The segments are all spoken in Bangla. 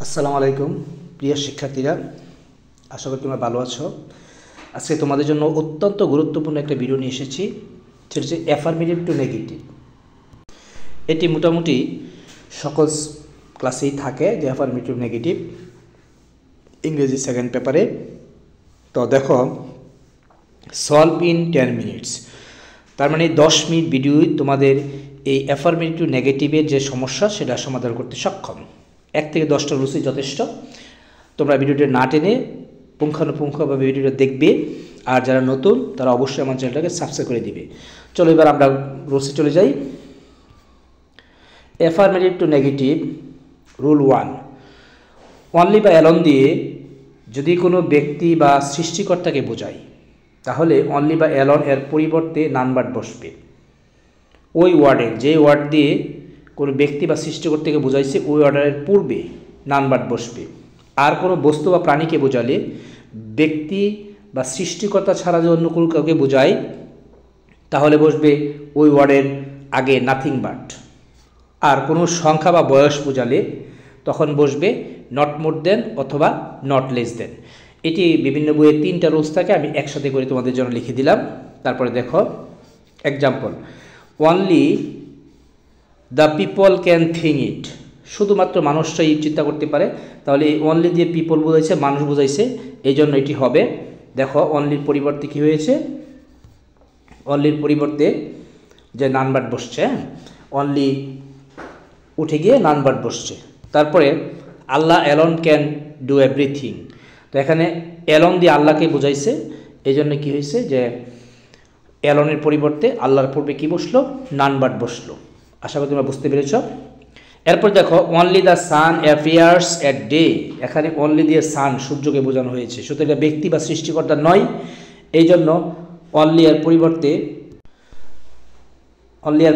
আসসালামু আলাইকুম প্রিয় শিক্ষার্থীরা, আশা করি তোমরা ভালো আছো। আজকে তোমাদের জন্য অত্যন্ত গুরুত্বপূর্ণ একটা ভিডিও নিয়ে এসেছি, সেটা হচ্ছে অ্যাফার্মেটিভ টু নেগেটিভ। এটি মোটামুটি সকল ক্লাসেই থাকে যে অ্যাফার্মেটিভ নেগেটিভ, ইংরেজি সেকেন্ড পেপারে। তো দেখো, সলভ ইন 10 মিনিটস, তার মানে 10 মিনিট ভিডিওই তোমাদের এই অ্যাফার্মেটিভ টু নেগেটিভের যে সমস্যা সেটা সমাধান করতে সক্ষম। 1 থেকে 10টা রুলসই যথেষ্ট। তোমরা ভিডিওটা না টেনে পুঙ্খানুপুঙ্খভাবে ভিডিওটা দেখবে, আর যারা নতুন তারা অবশ্যই আমার চ্যানেলটাকে সাবস্ক্রাইব করে দিবে। চলো এবার আমরা রুলসে চলে যাই। Affirmative two negative rule 1, only বা অ্যালোন দিয়ে যদি কোনো ব্যক্তি বা সৃষ্টিকর্তাকে বোঝায়, তাহলে অনলি বা অ্যালোন এর পরিবর্তে নানবার্ড বসবে। ওই ওয়ার্ডের যে ওয়ার্ড দিয়ে কোনো ব্যক্তি বা সৃষ্টিকর্তাকে বোঝাইছে ওই অর্ডারের পূর্বে নানবার্ড বসবে। আর কোনো বস্তু বা প্রাণীকে বোঝালে ব্যক্তি বা সৃষ্টিকর্তা ছাড়া যদি অন্য কোনো কাউকে বোঝায়, তাহলে বসবে ওই ওয়ার্ডের আগে নাথিং বাট। আর কোনো সংখ্যা বা বয়স বোঝালে তখন বসবে নট মোর দেন অথবা নট লেস দেন। এটি বিভিন্ন বইয়ে 3টা রুলস থাকে, আমি একসাথে করে তোমাদের জন্য লিখে দিলাম। তারপরে দেখো example, only the people can think it, শুধুমাত্র মানুষরাই চিন্তা করতে পারে। তাহলে এই অনলি দিয়ে পিপল বোঝাইছে, মানুষ বোঝাইছে, এই জন্য এটি হবে। দেখো অনলির পরিবর্তে কি হয়েছে, অনলির পরিবর্তে যে নানবার্ড বসছে, অনলি উঠে গিয়ে নানবার্ড বসছে। তারপরে আল্লাহ অ্যালোন ক্যান ডু এভরিথিং, তো এখানে অ্যালোন দিয়ে আল্লাহকে বোঝাইছে, এই জন্য কী হয়েছে যে অ্যালোনের পরিবর্তে আল্লাহর পূর্বে কী বসলো, নানবার্ড বসলো। আশা করি তোমরা বুঝতে পেরেছ। এরপর দেখো only the sun appears at day, এখানে অনলি দিয়ে সান সূর্যকে বোঝানো হয়েছে, সুতরাং এটা ব্যক্তি বা সৃষ্টিকর্তা নয়। এই জন্য অনলি এর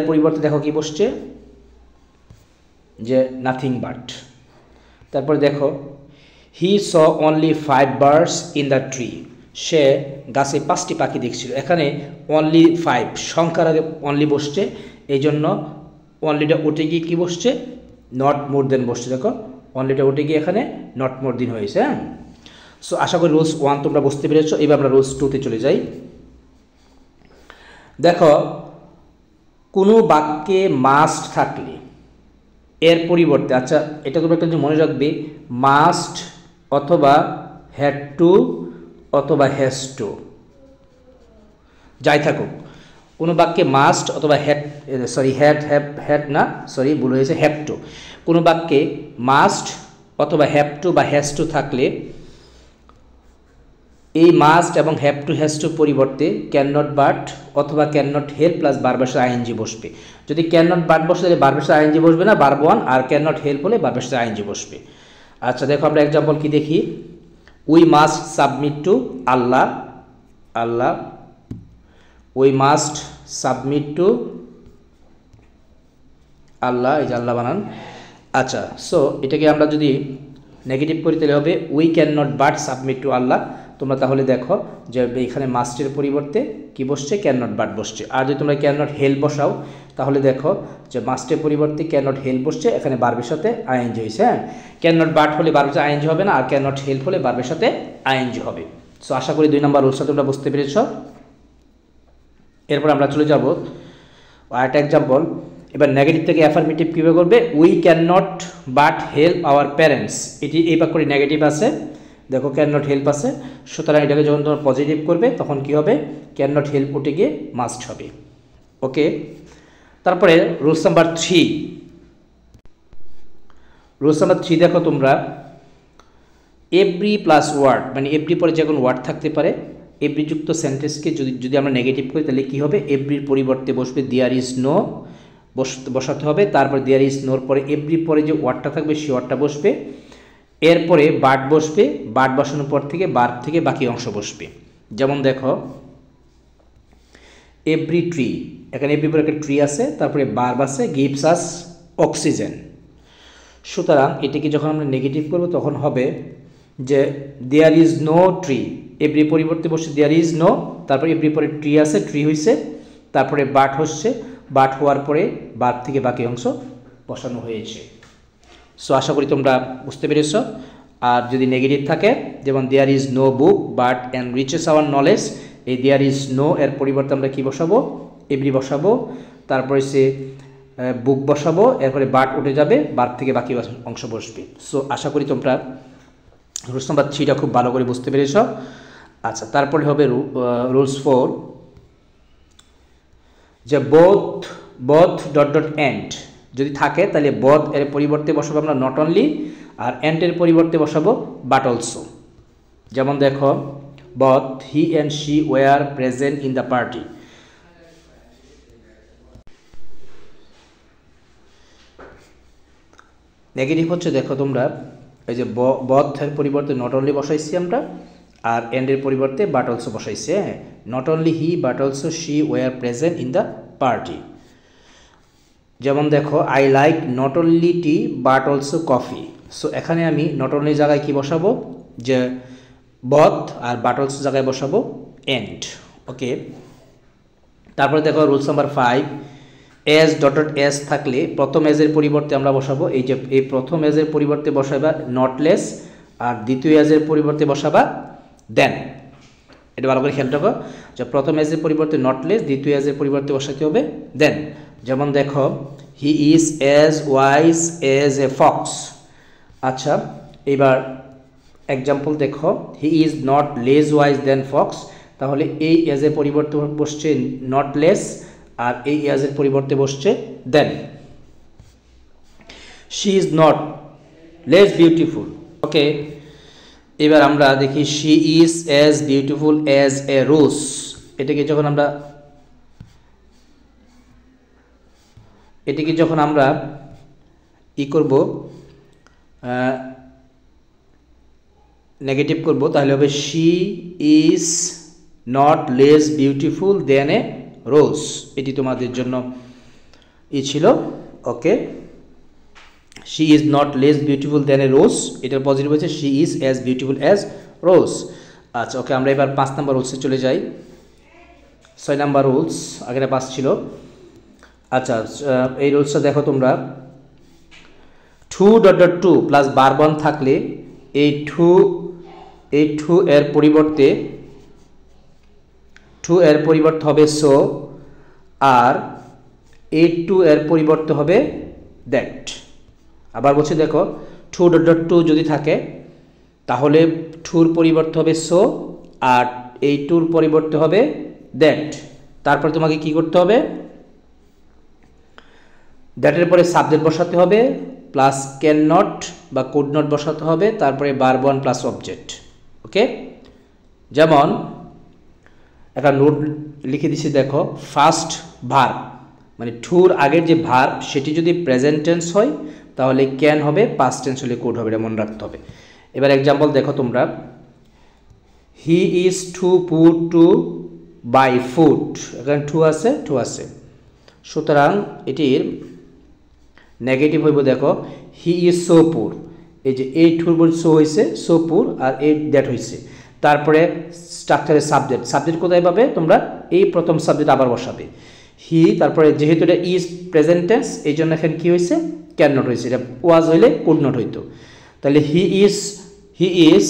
পরিবর্তে দেখো কি বসছে, যে নাথিং বাট। তারপরে দেখো he saw only 5 birds in the tree, সে গাছে 5টি পাখি দেখছিল। এখানে অনলি 5 সংখ্যার আগে অনলি বসছে, এই জন্য অনলিটা উঠে গিয়ে কী বসছে, নট মোর দেন বসছে। দেখো অনলিটা উঠে গিয়ে এখানে নট মোর দিন হয়েছে। হ্যাঁ, সো আশা করি রুলস 1 তোমরা বুঝতে পেরেছো। এবার আমরা রুলস 2তে চলে যাই। দেখো কোনো বাক্যে মাস্ট থাকলে এর পরিবর্তে, আচ্ছা এটা তোমরা একটা মনে রাখবে, মাস্ট অথবা হ্যাড টু অথবা হ্যাজ টু, যাই থাকুক, কোনো বাক্যে মাস্ট অথবা ভুল হয়েছে, হ্যাভ টু। কোনো বাক্যে মাস্ট অথবা হ্যাভ টু বা হ্যাজ টু থাকলে এই মাস্ট এবং হ্যাভ টু হ্যাজ টু পরিবর্তে ক্যান নট বাট অথবা ক্যান নট হেল্প প্লাস বারবেশার আইএনজি বসবে। যদি ক্যান নট বাট বসে তাহলে বারবেশার আইএনজি বসবে না, ভার্ব 1, আর ক্যান নট হেল্প হলে বারবেশার আইএনজি বসবে। আচ্ছা দেখো আমরা এক্সাম্পল কি দেখি। We must submit to Allah, we must submit to Allah, এই যে আল্লাহ বানান। আচ্ছা, সো এটাকে আমরা যদি নেগেটিভ করি তাহলে হবে we can not but submit to Allah. তোমরা তাহলে দেখো যে এখানে মাস্টের পরিবর্তে কি বসছে, ক্যান নট বাট বসছে। আর যদি তোমরা ক্যান নট হেল্প বসাও তাহলে দেখো যে মাস্টের পরিবর্তে ক্যান নট হেল্প বসছে, এখানে বার্বের সাথে আইএনজি হয়েছে। হ্যাঁ, ক্যান নট বাট হলে বার্বের সাথে আইএনজি হবে না, আর ক্যান নট হেল্প হলে বার্বের সাথে আইএনজি হবে। সো আশা করি 2 নম্বর রুলসটা তোমরা বুঝতে পেরেছ। এরপর আমরা চলে যাব আরেকটা এক্সাম্পল। এবার নেগেটিভ থেকে অ্যাফার্মেটিভ কীভাবে করবে, we can not but help our parents, এটি এই বাক্যটি নেগেটিভ আছে, দেখো ক্যান নট হেল্প আছে, সুতরাং এটাকে যখন তোমরা পজিটিভ করবে তখন কি হবে, ক্যান নট হেল্প উঠে গিয়ে মাস্ট হবে। ওকে, তারপরে রুলস নাম্বার 3। রুলস নাম্বার 3 দেখো তোমরা, এভরি প্লাস ওয়ার্ড, মানে এভরি পরে যে কোনো ওয়ার্ড থাকতে পারে, এভরিযুক্ত সেন্টেন্সকে যদি আমরা নেগেটিভ করি তাহলে কী হবে, এভরির পরিবর্তে বসবে দেয়ার ইজ নো বসাতে হবে। তারপর দেয়ার ইজ নোর পরে এভরি পরে যে ওয়ার্ডটা থাকবে সেই ওয়ার্ডটা বসবে। এরপরে বার্ড বসবে, বার্ড বসানোর পর থেকে বার্ড থেকে বাকি অংশ বসবে। যেমন দেখো এভরি ট্রি, এখানে এভরি পরে একটা ট্রি আছে, তারপরে বার্ব আছে, গিভস আস অক্সিজেন। সুতরাং এটিকে যখন আমরা নেগেটিভ করব তখন হবে যে there is no tree, every পরিবর্তে বসে দেয়ার ইজ নো, তারপরে এভরি পরে ট্রি আছে, ট্রি হয়েছে, তারপরে বার্ড হচ্ছে, বার্ড হওয়ার পরে বার্ড থেকে বাকি অংশ বসানো হয়েছে। সো আশা করি তোমরা বুঝতে পেরেছ। আর যদি নেগেটিভ থাকে, যেমন there is no book but enriches our knowledge, এই দেয়ার ইজ নো এর পরিবর্তে আমরা কি বসাবো? এভরি বসাবো, তারপরে সে বুক বসাবো, এরপরে বাট উঠে যাবে, বাট থেকে বাকি অংশ বসবে। সো আশা করি তোমরা রুলস নাম্বার 3টা খুব ভালো করে বুঝতে পেরেছ। আচ্ছা, তারপরে হবে রুলস 4, যে বোথ ডট ডট এন্ড যদি থাকে তাহলে বোথ এর পরিবর্তে বসাবো আমরা নট অনলি, আর এন্ড এর পরিবর্তে বসাবো বাট অলসো। যেমন দেখো, both he and she were present in the party. Negative হচ্ছে, দেখো তোমরা এই যে বোথ এর পরিবর্তে নট অনলি বসাইছি আমরা, আর এন্ডের পরিবর্তে বাট অলসো বসাইছে। Not only he but also she were present in the party. যেমন দেখো, I like not only tea but also coffee. So এখানে আমি নট অনলি জায়গায় কি বসাবো? যে বথ, আর বাট অলসো জায়গায় বসাবো এন্ড। ওকে, তারপরে দেখো rules number 5, as dot dot as থাকলে প্রথম এজের পরিবর্তে আমরা বসাবো এই যে এই প্রথম এজের পরিবর্তে বসাবা নট লেস, আর দ্বিতীয় এজের পরিবর্তে বসাবা দেন। এটা ভালো করে খেয়াল রাখো যে প্রথম এজের পরিবর্তে নট লেস, দ্বিতীয় এজের পরিবর্তে বসাতে হবে দেন। যেমন দেখো, he is as wise as a fox. আচ্ছা, এবার এক্সাম্পল দেখো, he is not less wise than fox. তাহলে এই এজের পরিবর্তে বসছে নট লেস, আর এই এজের পরিবর্তে বসছে than. She is not less beautiful. Okay, এবার আমরা দেখি, she is as beautiful as a rose. এটাকে যখন আমরা ই করব, নেগেটিভ করব, তাহলে হবে she is not less beautiful than a rose. এটি তোমাদের জন্য ই ছিল। Okay, she is not less beautiful than a rose, এটার পজিটিভ হচ্ছে she is as beautiful as rose. আচ্ছা, ওকে, আমরা এবার 5 নম্বর রুলসে চলে যাই। 6 নম্বর রুলস, আগেটা 5 ছিল। আচ্ছা, এই রুলসটা দেখো তোমরা, too dot dot to plus বারবন থাকলে এই টু এর পরিবর্তে হবে সো, আর এই টু এর পরিবর্তে হবে দ্যাট। আবার বলছি, দেখো, টু ডট ডট টু যদি থাকে তাহলে টুর পরিবর্তে হবে সো, আর এই টুর পরিবর্তে হবে দ্যাট। তারপরে তোমাকে কি করতে হবে? দ্যাটের পরে সাবজেক্ট বসাতে হবে, প্লাস ক্যান নট বা কুড নট বসাতে হবে, তারপরে ভার্ব ওয়ান প্লাস অবজেক্ট। ওকে, যেমন একটা নোট লিখে দিচ্ছি, দেখো, ফার্স্ট ভার্ব মানে টুর আগের যে ভার্ব সেটি যদি প্রেজেন্ট টেন্স হয় তাহলে ক্যান হবে, পাস্ট টেন্স হলে কুড হবে, এটা মনে রাখতে হবে। এবার এক্সাম্পল দেখো তোমরা, হি ইজ টু পুর টু বাই ফুড। এখানে টু আছে, সুতরাং এটির নেগেটিভ হইব, দেখো, হি ইজ সো পুর। এই যে এই টুর বল সো হয়েছে, সো পুর, আর এই দ্যাট হয়েছে। তারপরে স্ট্রাকচারের সাবজেক্ট কোথায় পাবে তোমরা? এই প্রথম সাবজেক্ট আবার বসাবে হি, তারপরে যেহেতু এটা ইজ প্রেজেন্ট টেন্স এই জন্য এখানে কী হয়েছে? ক্যান নট হয়েছে। এটা ওয়াজ হইলে কুড নট হইতো। তাহলে he is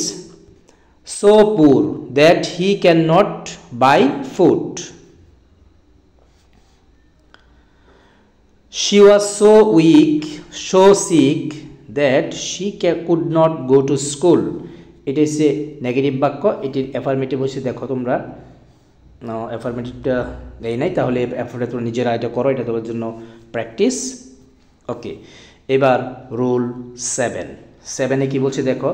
so poor that he can not buy food. She was so weak, so sick that she could not go to school. এটা হচ্ছে নেগেটিভ বাক্য, এটির অ্যাফার্মেটিভ হচ্ছে, দেখো তোমরা অ্যাফার্মেটিভটা নেই নাই, তাহলে অ্যাফার্মেটিভ তোমরা নিজেরা এটা করো, এটা তোমার জন্য প্র্যাকটিস। ওকে, এবার রুল 7 কি বলছে দেখো,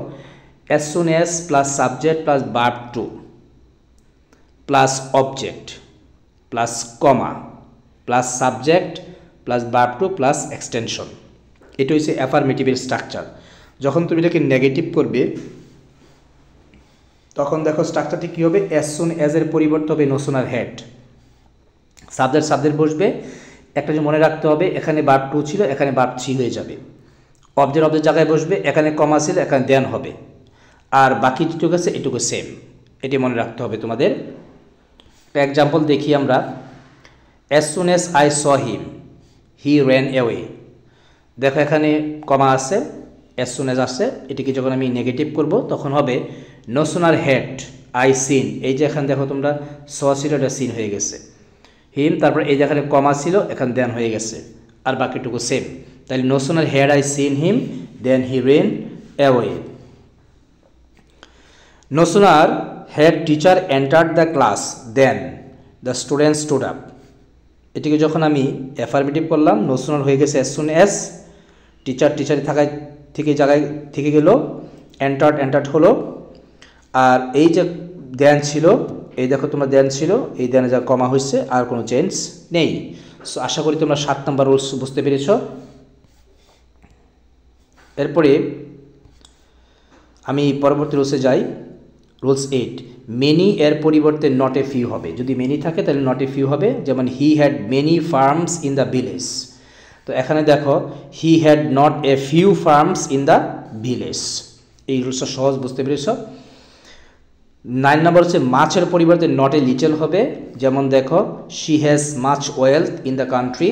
as soon as plus subject plus verb two plus object plus comma plus subject plus verb two plus extension, এটা হচ্ছে অ্যাফার্মেটিভের স্ট্রাকচার। যখন তুমি এটাকে নেগেটিভ করবে তখন দেখো স্ট্রাকচারটি কী হবে, অ্যাজ সুন অ্যাজের পরিবর্তে হবে নো সুনার হ্যাড। সাবজেক্ট বসবে, একটা যে মনে রাখতে হবে, এখানে ভার্ব টু ছিল, এখানে ভার্ব থ্রি হয়ে যাবে। অবজেক্ট জায়গায় বসবে, এখানে কমা ছিল, এখানে দেন হবে, আর বাকি যেটুকু আছে এটুকু সেম, এটি মনে রাখতে হবে তোমাদের। একটা এক্সাম্পল দেখি আমরা, as soon as I saw him he ran away. দেখো এখানে কমা আছে, অ্যাজ সুন অ্যাজ আসছে, এটিকে যখন আমি নেগেটিভ করব তখন হবে no sooner had I seen, এই যে এখানে দেখো তোমরা স ছিল, এটা সিন হয়ে গেছে। হিম, তারপর এই যে এখানে কমা ছিল, এখানে দেন হয়ে গেছে, আর বাকিটুকু সেম। তাহলে no sooner had I seen him then he ran away. No sooner had teacher entered the class then the student stood up, এটিকে যখন আমি অ্যাফার্মেটিভ করলাম নো সুনার হয়ে গেছে অ্যাজ সুন অ্যাজ, টিচার থাকায় থেকে জায়গায় থেকে গেল, এন্টার্ড হলো, আর এই যে দেন ছিল, এই দেখো তোমরা দেন ছিল, এই দেনে যা কমা হয়েছে, আর কোনো চেঞ্জ নেই। সো আশা করি তোমরা 7 নম্বর রুলস বুঝতে পেরেছ। এরপরে আমি পরবর্তী রুলসে যাই। রুলস 8, মেনি এর পরিবর্তে নট এ ফিউ হবে। যদি মেনি থাকে তাহলে নট এ ফিউ হবে, যেমন he had many farms in the village. তো এখানে দেখো he had not a few farms in the village. এই রুলসটা সহজ, বুঝতে পেরেছ। 9 নম্বর হচ্ছে মাছের পরিবর্তে নট এ লিটল হবে, যেমন দেখো she has much wealth in the country,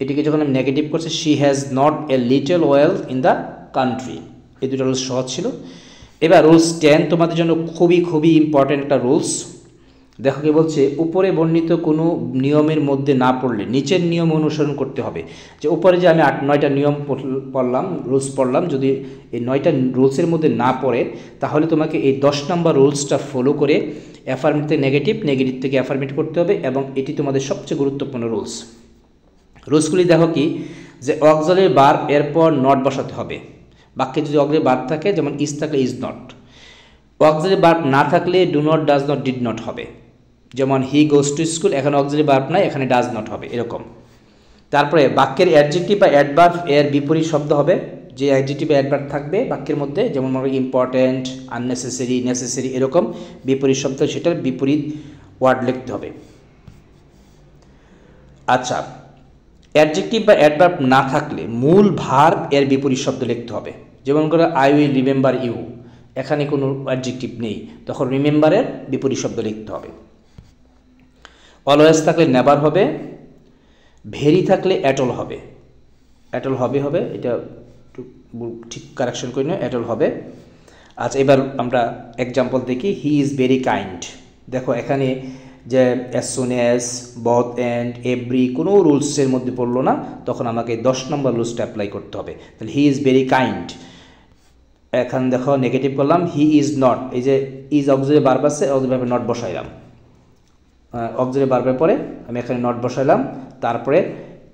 এটিকে যখন আমি নেগেটিভ করছি she has not a little wealth in the country. এই দুটো রুলস সহজ ছিল। এবার রুলস 10 তোমাদের জন্য খুবই ইম্পর্টেন্ট একটা রুলস। দেখো কি বলছে, উপরে বর্ণিত কোনো নিয়মের মধ্যে না পড়লে নিচের নিয়ম অনুসরণ করতে হবে। যে উপরে যে আমি 8-9টা নিয়ম পড়লাম, রুলস পড়লাম, যদি এই 9টা রুলসের মধ্যে না পড়ে তাহলে তোমাকে এই 10 নম্বর রুলসটা ফলো করে অ্যাফার্মেটিভ থেকে নেগেটিভ থেকে অ্যাফার্মেটিভ করতে হবে, এবং এটি তোমাদের সবচেয়ে গুরুত্বপূর্ণ রুলস। রুলসগুলি দেখো কি, যে অক্সিলারি ভার্ব এরপর নট বসাতে হবে। বাক্যে যদি অক্সিলারি ভার্ব থাকে, যেমন ইজ থাকলে ইজ নট, অক্সিলারি ভার্ব না থাকলে do not, does not, did not হবে। যেমন হি গোজ টু স্কুল, এখানে অক্সিলারি ভার্ব নাই, এখানে ডাজ নট হবে, এরকম। তারপরে বাক্যের অ্যাডজেক্টিভ বা অ্যাডভার্ব এর বিপরীত শব্দ হবে। যে অ্যাডজেক্টিভ বা অ্যাডভার্ব থাকবে বাক্যের মধ্যে, যেমন মনে করি ইম্পর্ট্যান্ট, আননেসেসারি, নেসেসারি, এরকম বিপরীত শব্দ, সেটার বিপরীত ওয়ার্ড লিখতে হবে। আচ্ছা, অ্যাডজেক্টিভ বা অ্যাডভার্ব না থাকলে মূল ভার্ব এর বিপরীত শব্দ লিখতে হবে। যেমন করে আই উইল রিমেম্বার ইউ, এখানে কোনো অ্যাডজেক্টিভ নেই, তখন রিমেম্বারের বিপরীত শব্দ লিখতে হবে। অলওয়েজ থাকলে নেভার হবে, ভেরি থাকলে অ্যাটল হবে, অ্যাটল হবে, এটা ঠিক কারেকশন করে নিও, অ্যাটল হবে। আচ্ছা, এবার আমরা এক্সাম্পল দেখি। হি ইজ ভেরি কাইন্ড, দেখো এখানে যে as soon as, both, and, every কোনো রুলসের মধ্যে পড়লো না, তখন আমাকে 10 নম্বর রুলসটা অ্যাপ্লাই করতে হবে। তাহলে হি ইজ ভেরি কাইন্ড, এখন দেখো নেগেটিভ করলাম। হি ইজ নট, এই যে ইজ অক্সিলারি ভার্ব আছে, অক্সিলারি ভার্বে নট বসাইলাম, অক্সিলারি ভার্বের পরে আমি এখানে নট বসাইলাম। তারপরে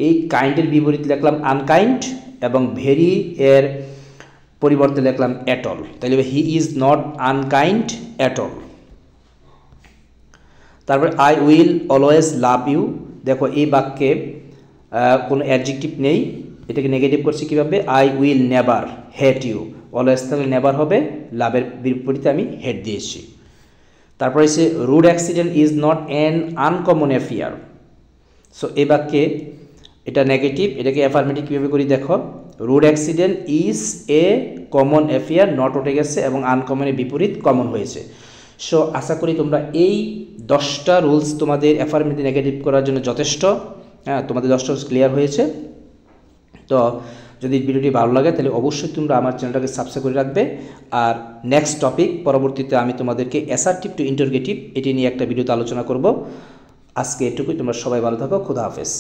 এই কাইন্ডের বিপরীত লিখলাম আনকাইন্ড, এবং ভেরি এর পরিবর্তে লিখলাম অ্যাটল। তাহলে he is not unkind at all. তারপরে I will always love you, দেখো এই বাক্যে কোনো অ্যাডজেক্টিভ নেই, এটাকে নেগেটিভ করছি কীভাবে, I will never hate you, always থাকলে নেভার হবে, লাভের বিপরীতে আমি হেট দিয়েছি। তারপরে এসে rude accident is not an uncommon affair. So এই বাক্যে এটা নেগেটিভ, এটাকে অ্যাফার্মেটিভ কীভাবে করি দেখো, rude accident is a common affair, not উঠে গেছে এবং আনকমনের বিপরীত কমন হয়েছে। সো আশা করি তোমরা এই 10টা রুলস তোমাদের অ্যাফার্মেটিভ নেগেটিভ করার জন্য যথেষ্ট। হ্যাঁ, তোমাদের 10টা রুলস ক্লিয়ার হয়েছে। তো যদি ভিডিওটি ভালো লাগে তাহলে অবশ্যই তোমরা আমার চ্যানেলটাকে সাবস্ক্রাইব করে রাখবে। আর নেক্সট টপিক পরবর্তীতে আমি তোমাদেরকে অ্যাসার্টিভ টু ইন্টারোগেটিভ এটি নিয়ে একটা ভিডিওতে আলোচনা করব। আজকে এটুকুই, তোমরা সবাই ভালো থাকো, খুদা হাফেজ।